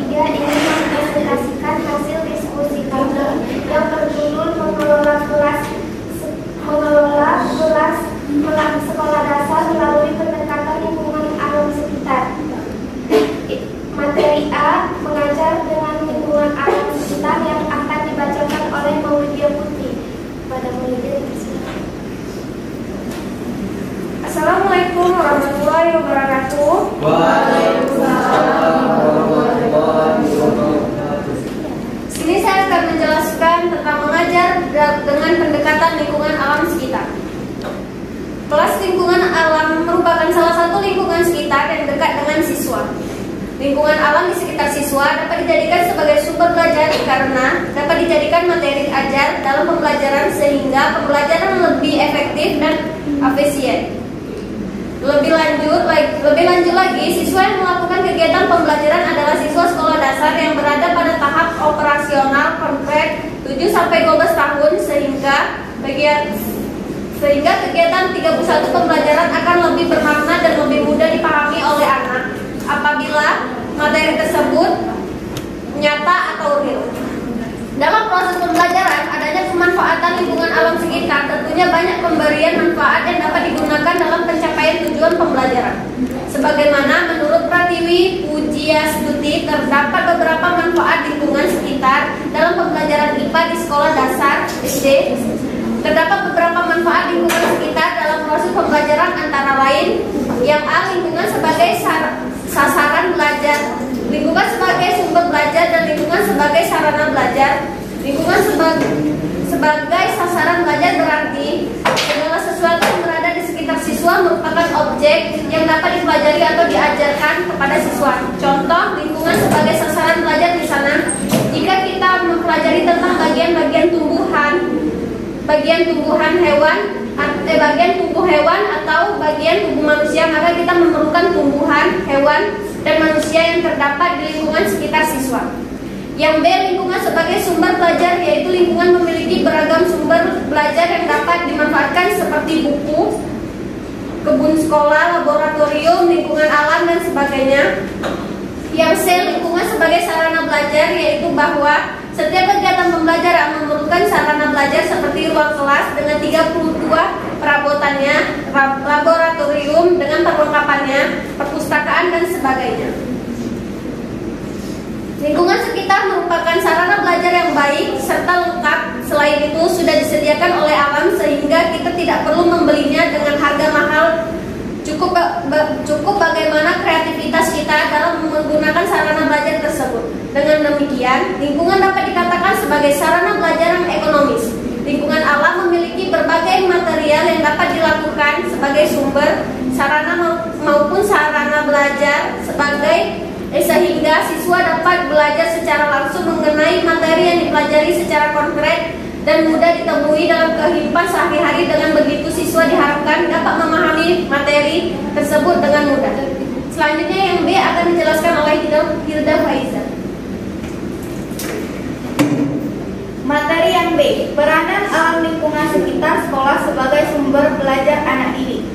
ketiga ingin mempresentasikan hasil diskusi kami yang berjudul mengelola kelas sekolah dasar melalui pendekatan lingkungan alam sekitar. Materi A, mengajar dengan lingkungan alam sekitar, yang akan dibacakan oleh Maulidia Putri. Pada Maulidia, silakan. Assalamualaikum warahmatullahi wabarakatuh. Waalaikumsalam warahmatullahi wabarakatuh. Sini saya akan menjelaskan tentang mengajar dengan pendekatan lingkungan alam sekitar. Kelas lingkungan alam merupakan salah satu lingkungan sekitar yang dekat dengan siswa. Lingkungan alam di sekitar siswa dapat dijadikan sebagai sumber belajar karena dapat dijadikan materi ajar dalam pembelajaran sehingga pembelajaran lebih efektif dan efisien. Lebih lanjut lagi, siswa yang melakukan kegiatan pembelajaran adalah siswa sekolah dasar yang berada pada tahap operasional konkret 7-12 tahun sehingga kegiatan 31 pembelajaran akan lebih bermakna dan lebih mudah dipahami oleh anak apabila materi tersebut nyata atau real. Dalam proses pembelajaran, adanya pemanfaatan lingkungan alam sekitar, tentunya banyak pemberian manfaat yang dapat digunakan dalam pencapaian tujuan pembelajaran. Sebagaimana menurut Pratiwi Pujiastuti, terdapat beberapa manfaat lingkungan sekitar dalam pembelajaran IPA di sekolah dasar SD. Terdapat beberapa manfaat lingkungan sekitar dalam proses pembelajaran, antara lain yang A, lingkungan sebagai sasaran belajar, lingkungan sebagai sumber belajar, dan lingkungan sebagai sarana belajar. Lingkungan sebagai sasaran belajar berarti segala sesuatu yang berada di sekitar siswa merupakan objek yang dapat dipelajari atau diajarkan kepada siswa. Contoh lingkungan sebagai sasaran belajar di sana, jika kita mempelajari tentang bagian tubuh hewan atau bagian tubuh manusia, maka kita memerlukan tumbuhan, hewan, dan manusia yang terdapat di lingkungan sekitar siswa. Yang B, lingkungan sebagai sumber belajar, yaitu lingkungan memiliki beragam sumber belajar yang dapat dimanfaatkan seperti buku, kebun sekolah, laboratorium, lingkungan alam, dan sebagainya. Yang C, lingkungan sebagai sarana belajar, yaitu bahwa setiap kegiatan pembelajaran memerlukan sarana belajar seperti ruang kelas dengan 32 perabotannya, laboratorium dengan perlengkapannya, perpustakaan, dan sebagainya. Lingkungan sekitar merupakan sarana belajar yang baik serta lengkap. Selain itu sudah disediakan oleh alam sehingga kita tidak perlu membelinya dengan harga mahal. Cukup bagaimana kreativitas kita dalam menggunakan sarana belajar tersebut. Dengan demikian, lingkungan dapat dikatakan sebagai sarana belajar yang ekonomis. Lingkungan alam memiliki berbagai material yang dapat dilakukan sebagai sumber, sarana maupun sarana belajar sehingga siswa dapat belajar secara langsung mengenai materi yang dipelajari secara konkret dan mudah ditemui dalam kehidupan sehari-hari. Dengan begitu siswa diharapkan dapat memahami materi tersebut dengan mudah. Selanjutnya yang B akan dijelaskan oleh Hilda Faiza. Materi yang B, peranan alam lingkungan sekitar sekolah sebagai sumber belajar anak didik.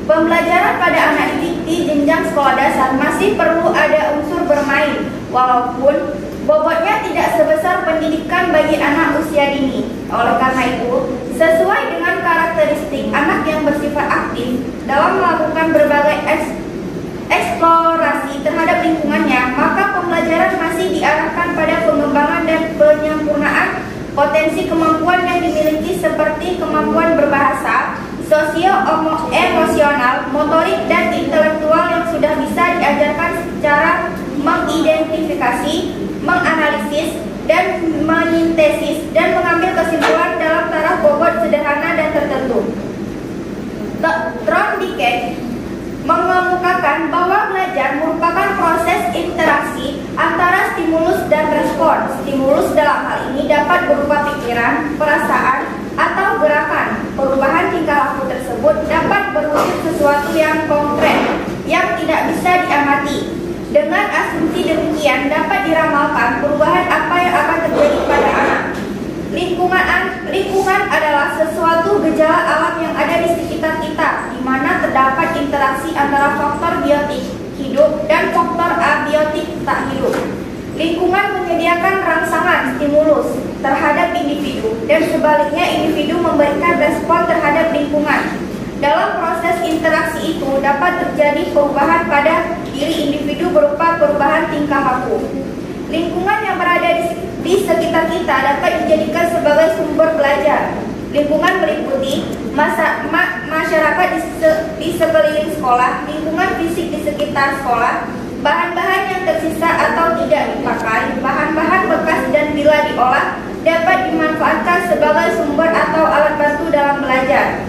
Pembelajaran pada anak didik di jenjang sekolah dasar masih perlu ada unsur bermain, walaupun bobotnya tidak sebesar pendidikan bagi anak usia dini. Oleh karena itu, sesuai dengan karakteristik anak yang bersifat aktif dalam melakukan berbagai eksplorasi terhadap lingkungannya, maka pembelajaran masih diarahkan pada pengembangan dan penyempurnaan potensi kemampuan yang dimiliki seperti kemampuan berbahasa, sosio-emosional, motorik, dan intelektual yang sudah bisa diajarkan secara mengidentifikasi, menganalisis, dan menintesis, dan mengambil kesimpulan dalam taraf bobot sederhana dan tertentu. Trondike mengemukakan bahwa belajar merupakan proses interaksi antara stimulus dan respon. Stimulus dalam hal ini dapat berupa pikiran, perasaan, atau gerakan. Perubahan tingkah laku tersebut dapat berwujud sesuatu yang konkret yang tidak bisa diamati. Dengan asumsi demikian dapat diramalkan perubahan apa yang akan terjadi pada anak. Lingkungan adalah sesuatu gejala alam yang ada di sekitar kita, di mana terdapat interaksi antara faktor biotik hidup dan faktor abiotik tak hidup. Lingkungan menyediakan rangsangan stimulus terhadap individu dan sebaliknya individu memberikan respon terhadap lingkungan. Dalam proses interaksi itu dapat terjadi perubahan pada diri individu berupa perubahan tingkah laku. Lingkungan yang berada di sekitar kita dapat dijadikan sebagai sumber belajar. Lingkungan meliputi masyarakat di sekeliling sekolah, lingkungan fisik di sekitar sekolah, bahan-bahan yang tersisa atau tidak dipakai, bahan-bahan bekas dan bila diolah dapat dimanfaatkan sebagai sumber atau alat bantu dalam belajar,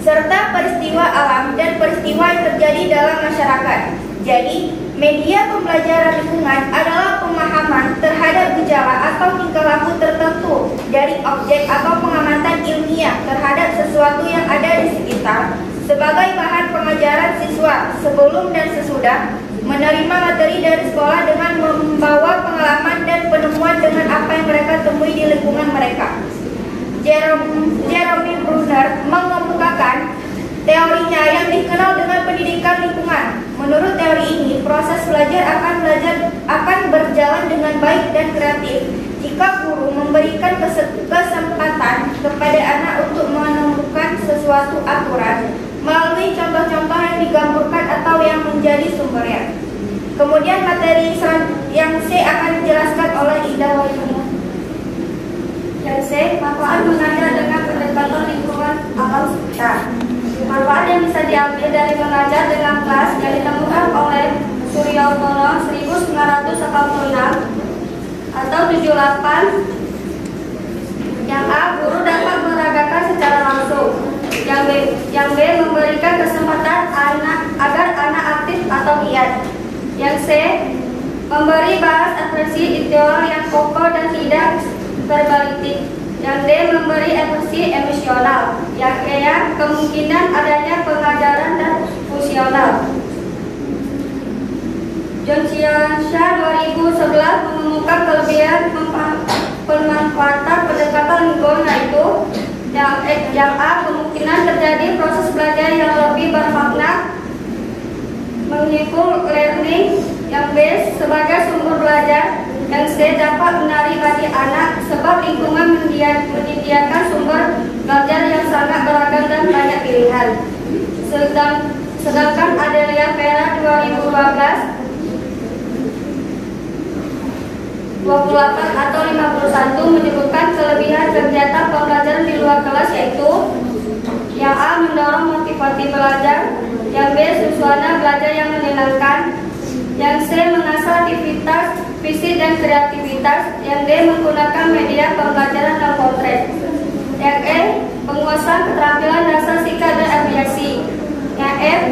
serta peristiwa alam dan peristiwa yang terjadi dalam masyarakat. Jadi, media pembelajaran lingkungan adalah pemahaman terhadap gejala atau tingkah laku tertentu dari objek atau pengamatan ilmiah terhadap sesuatu yang ada di sekitar sebagai bahan pengajaran siswa sebelum dan sesudah menerima materi dari sekolah dengan membawa pengalaman dan penemuan dengan apa yang mereka temui di lingkungan mereka. Jeremy Bruner mengemukakan teorinya yang dikenal dengan pendidikan lingkungan. Menurut teori ini, proses belajar akan berjalan dengan baik dan kreatif jika guru memberikan kesempatan kepada anak untuk menemukan sesuatu aturan melalui contoh-contoh yang digambarkan atau yang menjadi sumbernya. Kemudian materi yang C akan dijelaskan oleh Ida Wahyuni. Yang C, manfaat mengajar dengan pendekatan lingkungan alam sekitar. Manfaat yang bisa diambil dari mengajar dengan kelas yang ditemukan oleh Suryotono 1986 atau 78. Yang A, guru dapat meragakan secara langsung. Yang B, memberikan kesempatan agar anak aktif atau giat. Yang C, memberi bahas ekspresi intelektual yang kokoh dan tidak verbalitik. Yang D, memberi emosi emosional. Yang E, kemungkinan adanya pengajaran dan fungsional. John Ciancia 2011 menemukan kelebihan pemanfaatan pendekatan lingkungan, yaitu yang A, kemungkinan terjadi proses belajar yang lebih bermakna, meaningful learning. Yang B, sebagai sumber belajar. Yang C, dapat menarik bagi anak sebab lingkungan menyediakan sumber belajar yang sangat beragam dan banyak pilihan. Sedangkan Adelia Vera 2012 28 atau 51 menyebutkan kelebihan kegiatan pembelajaran di luar kelas, yaitu yang A, mendorong motivasi belajar. Yang B, suasana belajar yang menyenangkan. Yang C, mengasah aktivitas fisik dan kreativitas. Yang D, menggunakan media pembelajaran yang konkret. Yang E, penguasaan keterampilan dasar sikap dan aviasi. Yang F,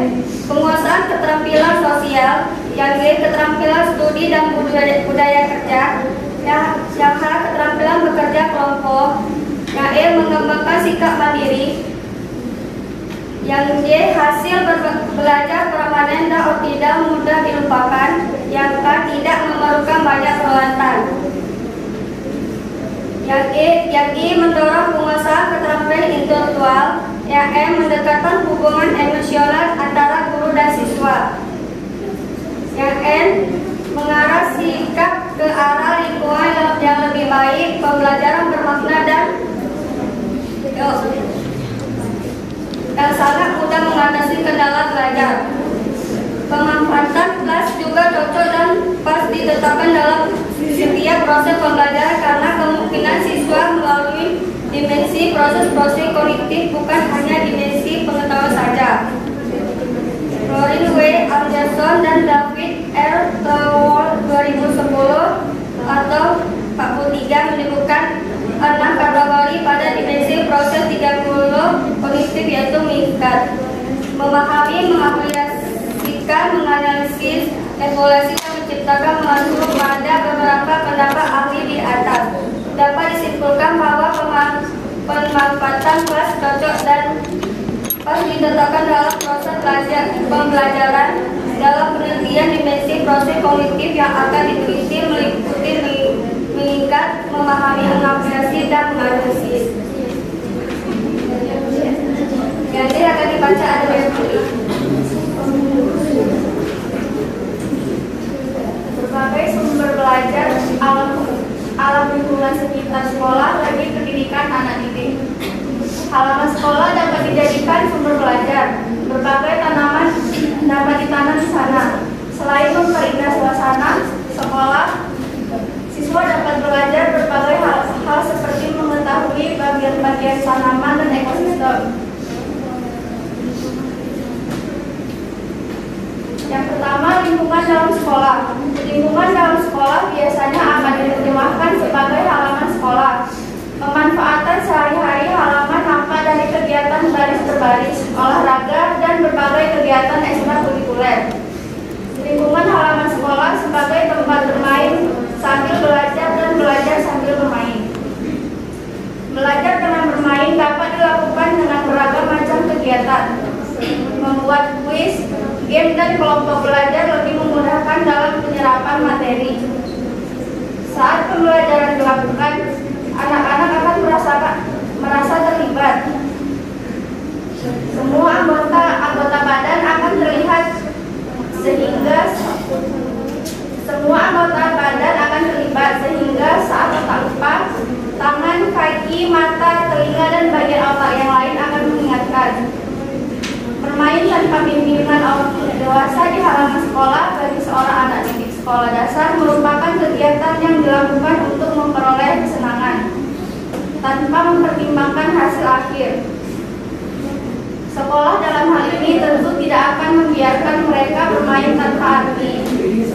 penguasaan keterampilan sosial. Yang G, keterampilan studi dan budaya kerja. Yang H, keterampilan bekerja kelompok. Yang E, mengembangkan sikap mandiri. Yang Y, hasil belajar permanen dan tidak mudah dilupakan. Yang K, tidak memerlukan banyak peralatan. Yang I, mendorong penguasaan keterampilan intelektual. Yang M, mendekatkan hubungan emosional antara guru dan siswa. Yang N, mengarah sikap ke arah lingkungan yang lebih baik, pembelajaran bermakna dan yang sangat mudah mengatasi kendala belajar. Pemanfaatan kelas juga cocok dan pas ditetapkan dalam setiap proses pembelajaran karena kemungkinan siswa melalui dimensi proses-proses kognitif, bukan hanya dimensi pengetahuan saja. Lorin W. Anderson dan David R. Towle 2010 atau 43 menyebutkan 6 kategori pada dimensi proses 30 kognitif, yaitu mengikat, memahami, mengaplikasikan, menganalisis, evaluasi, dan menciptakan. Mengacu pada beberapa pendapat ahli di atas, dapat disimpulkan bahwa pemanfaatan kelas cocok dan pas ditetapkan dalam proses pembelajaran. Dalam penelitian dimensi proses kognitif yang akan diteliti meliputi mengikat, memahami, mengapresiasi, dan menganalisis. Jadi akan dibaca ada berikut. Berbagai sumber kenyamanan di sana. Selain memperindah suasana sekolah, siswa dapat belajar berbagai hal seperti mengetahui bagian-bagian tanaman dan ekosistem. Yang pertama, lingkungan dalam sekolah. Lingkungan dalam sekolah biasanya akan diterjemahkan sebagai halaman sekolah. Pemanfaatan sehari-hari halaman nampak dari kegiatan baris berbaris, olahraga, dan berbagai kegiatan ekstrakurikuler. Lingkungan halaman sekolah sebagai tempat bermain sambil belajar dan belajar sambil bermain. Belajar dengan bermain dapat dilakukan dengan beragam macam kegiatan. Membuat kuis, game, dan kelompok belajar lebih memudahkan dalam penyerapan materi. Saat pembelajaran dilakukan, anak-anak akan merasa terlibat. Semua anggota badan akan terlihat sehingga saat tak lupa, tangan, kaki, mata, telinga, dan bagian otak yang lain akan mengingatkan. Bermain tanpa bimbingan orang dewasa di halaman sekolah bagi seorang anak didik sekolah dasar merupakan kegiatan yang dilakukan untuk memperoleh kesenangan tanpa mempertimbangkan hasil akhir. Sekolah dalam hal ini tentu tidak akan membiarkan mereka bermain tanpa arti.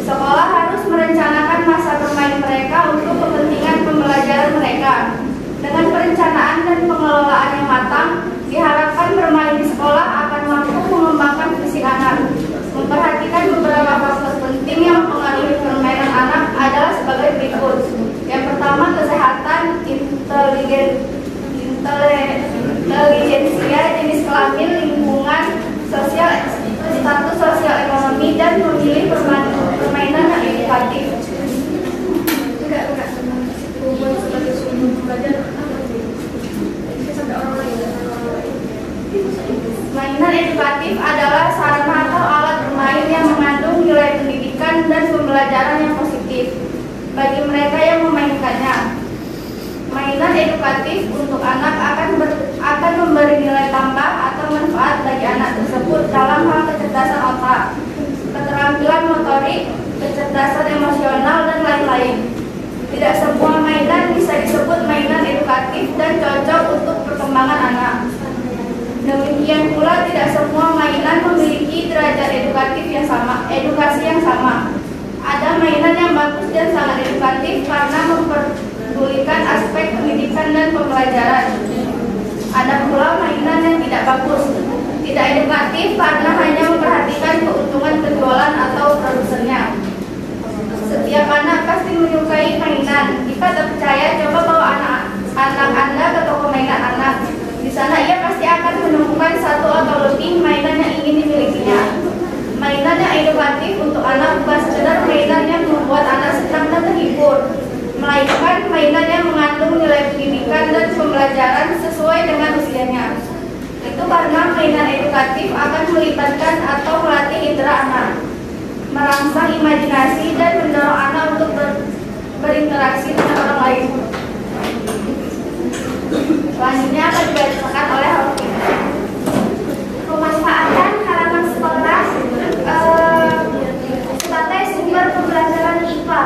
Sekolah harus merencanakan masa bermain mereka untuk kepentingan pembelajaran mereka. Dengan perencanaan dan pengelolaan yang matang, diharapkan bermain di sekolah akan mampu mengembangkan fisik anak. Memperhatikan beberapa faktor penting yang mempengaruhi permainan anak adalah sebagai berikut. Yang pertama, kesehatan, intelijensia, jenis kelamin, lingkungan, sosial, status sosial ekonomi, dan memilih permainan yang edukatif. Mainan edukatif adalah sarana atau alat bermain yang mengandung nilai pendidikan dan pembelajaran yang positif bagi mereka yang memainkannya. Mainan edukatif untuk anak akan memberi nilai tambah atau manfaat bagi anak tersebut dalam hal kecerdasan otak, keterampilan motorik, kecerdasan emosional, dan lain-lain. Tidak semua mainan bisa disebut mainan edukatif dan cocok untuk perkembangan anak. Demikian pula tidak semua mainan memiliki derajat edukasi yang sama. Ada mainan yang bagus dan sangat edukatif karena memperdulikan aspek pendidikan dan pembelajaran. Ada pula mainan yang tidak bagus, tidak edukatif karena hanya memperhatikan keuntungan penjualan atau produsennya. Setiap anak pasti menyukai mainan. Jika terpercaya, coba bawa anak Anda ke toko mainan anak. Di sana ia pasti akan menemukan satu atau lebih mainan yang ingin dimilikinya. Mainan yang edukatif untuk anak bukan sekedar mainan yang membuat anak senang dan terhibur, melainkan mainan yang mengandung nilai pendidikan dan pembelajaran sesuai dengan usianya. Itu karena mainan edukatif akan melibatkan atau melatih indera anak, merangsang imajinasi, dan mendorong anak untuk berinteraksi dengan orang lain. Selanjutnya akan dibacakan oleh Alvin. Pemanfaatan halaman sekolah sebagai sumber pembelajaran IPA.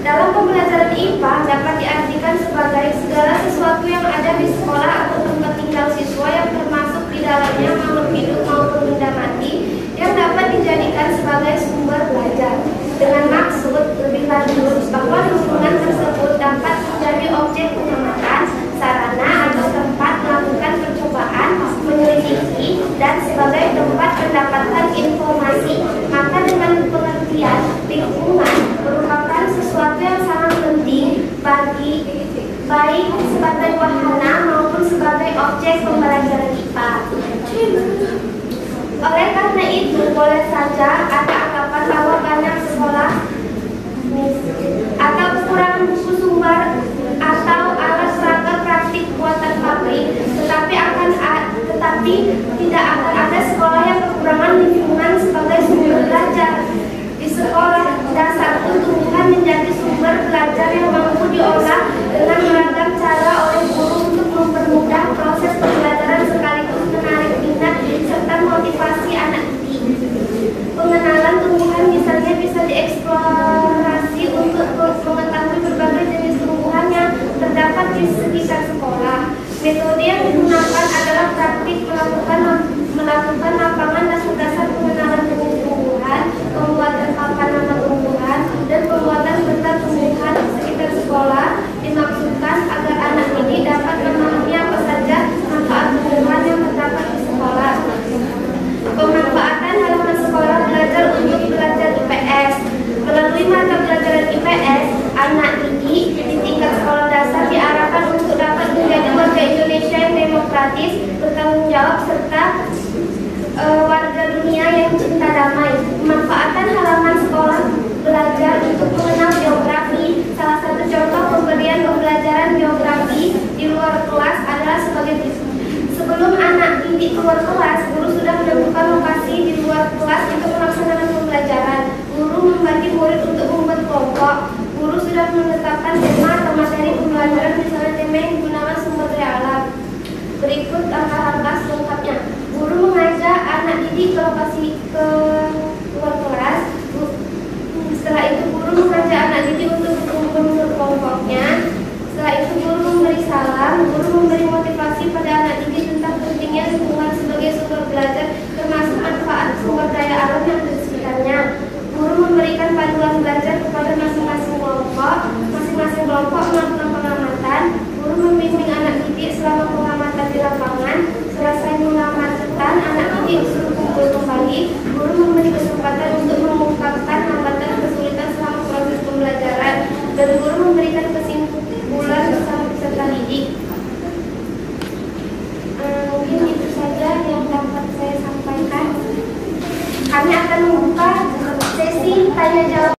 Dalam pembelajaran IPA dapat diartikan sebagai segala sesuatu yang ada di sekolah atau tempat tinggal siswa yang termasuk di dalamnya makhluk hidup maupun benda mati yang dapat dijadikan sebagai sumber belajar. Dengan maksud lebih lanjut bahwa lingkungan tersebut dapat menjadi objek pengamatan, sarana atau tempat melakukan percobaan, menyelidiki, dan sebagai tempat mendapatkan informasi. Maka dengan pengertian lingkungan merupakan sesuatu yang sangat penting bagi baik sebagai wahana maupun sebagai objek pembelajaran IPA. Oleh karena itu, boleh saja ada anggapan bahwa banyak sekolah atau kekurangan buku sumber atau alat seragam praktik buatan pabrik, tetapi tidak akan ada sekolah yang kekurangan lingkungan sebagai sumber belajar. Di sekolah dasar pun tumbuhan menjadi sumber belajar yang mampu diolah dengan beragam cara oleh guru untuk mempermudah proses pembelajaran sekaligus menarik minat serta motivasi anak didik. Pengenalan dieksplorasi untuk mengetahui berbagai jenis tumbuhan yang terdapat di sekitar sekolah. Metode yang digunakan adalah praktik melakukan lapangan dasar pengenalan jenis tumbuhan, pembuatan papan nama tumbuhan, dan pembuatan peta tumbuhan di sekitar sekolah. Dimaksudkan agar anak didik dapat memahami apa saja manfaat tumbuhan yang terdapat di sekolah. Pemanfaatan halaman sekolah belajar untuk belajar IPS. Melalui mata pelajaran IPS, anak didik di tingkat sekolah dasar diarahkan untuk dapat menjadi warga Indonesia yang demokratis, bertanggung jawab, serta warga dunia yang cinta damai. Pemanfaatan halaman sekolah belajar untuk mengenal geografi. Salah satu contoh pemberian pembelajaran geografi di luar kelas adalah sebagai berikut. Sebelum anak didik keluar kelas, guru sudah menentukan lokasi di luar kelas untuk melaksanakan pembelajaran. Guru membagi murid untuk membuat kelompok. Guru sudah menetapkan tema atau materi pembelajaran, misalnya tema yang digunakan sumber daya alam. Berikut langkah-langkah selengkapnya. Guru mengajak anak didik ke lokasi ke luar kelas. Setelah itu guru mengajak anak didik untuk berkumpul menurut kelompoknya. Setelah itu guru memberi salam. Guru memberi motivasi pada anak didik tentang pentingnya lingkungan sebagai sumber belajar, termasuk manfaat sumber daya alam yang ada di sekitarnya. Guru memberikan panduan belajar kepada masing-masing kelompok. Masing-masing kelompok melakukan pengamatan. Guru membimbing anak didik selama pengamatan di lapangan. Selesai mengamatkan, anak didik suruh kumpul kembali. Guru memberi kesempatan untuk mengungkapkan hambatan kesulitan selama proses pembelajaran, dan guru memberikan kesimpulan bersama peserta didik. Mungkin itu saja yang dapat saya sampaikan. Kami akan membuka sesi tanya jawab.